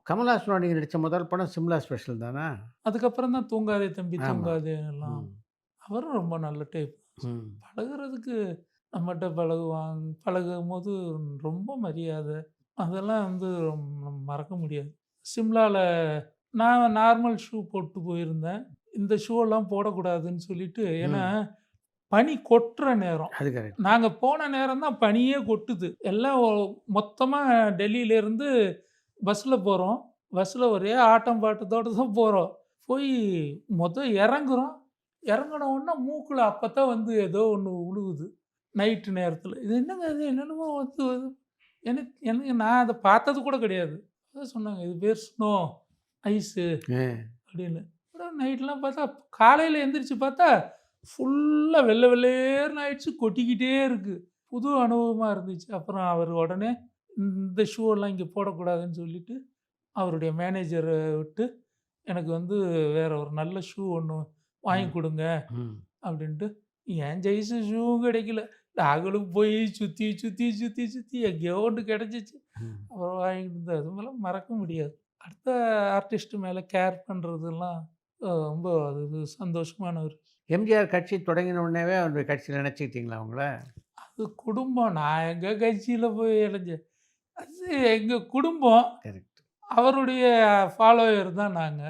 கமல்ஹாசனோட நீங்க நடிச்ச முதல் படம் சிம்லா ஸ்பெஷல் தானா? அதுக்கப்புறம் தான் தூங்காதே தம்பி ஆமா. தூங்காதே எல்லாம். ம். அவரும் ரொம்ப நல்ல டைப். ம். பழகுறதுக்கு நம்மட்ட பழகும்போது ரொம்ப மரியாதை. அதெல்லாம் வந்து மறக்க முடியாது. சிம்லால நான் நார்மல் ஷூ போட்டு போயிருந்தேன். இந்த ஷூலாம் போடக்கூடாதுன்னு சொல்லிட்டு ஏன்னா, ம். பனி கொட்டுற நேரம். அது கரெக்ட். நாங்க போன நேரம் தான் பனியே கொட்டுது. எல்லாம் மொத்தமா டெல்லியிலேருந்து பஸ்ல போறோம். பஸ்ல ஒரே ஆட்டம் பாட்டத்தோட தான் போறோம். போய் இறங்குறோம். இறங்குன உடனே மூக்குல அப்பதான் வந்து ஏதோ ஒண்ணு விழுகுது. நைட்டு நேரத்தில. இது என்னங்க இது? என்னென்னமோ வந்து வருது. எனக்கு எனக்கு நான் அத பார்த்தது கூட கிடையாது. அதான் சொன்னாங்க, "இது பேர் ஸ்னோ, ஐஸு" அப்படின்னு. அப்புறம் நைட்லாம் பார்த்தா, காலையில எந்திரிச்சு பார்த்தா, ஃபுல்லா வெள்ள வெள்ளேர்ன்னு ஆயிடுச்சு. கொட்டிக்கிட்டே இருக்கு. புது அனுபவமா இருந்துச்சு. அப்புறம் அவர் உடனே, இந்த ஷூ எல்லாம் இங்க போடக்கூடாதுன்னு சொல்லிட்டு, அவருடைய மேனேஜர விட்டு, எனக்கு வந்து வேற ஒரு நல்ல ஷூ ஒண்ணு வாங்கி ம். குடுங்க ம். அப்படின்ட்டு, என் சைஸு ஷூவும் கிடைக்கல. நாங்களும் போய் சுத்தி, சுத்தி, சுத்தி, சுத்தி எங்கேயோ ஒண்ணு கிடைச்சிச்சு. ம். அப்புறம் வாங்கிட்டு வந்து அதுமெல்லாம் மறக்க முடியாது. அடுத்த ஆர்டிஸ்ட் மேல கேர் பண்றதெல்லாம் ரொம்ப அது சந்தோஷமான ஒரு எம்ஜிஆர் கட்சி தொடங்கின உடனேவே அவருடைய கட்சியில இணைச்சுக்கிட்டீங்களா அவங்கள? அது குடும்பம். நான் எங்க கட்சியில போய் இணைஞ்சேன். அது எங்க குடும்பம். கரெக்ட். அவருடைய ஃபாலோயர் தான் நாங்க.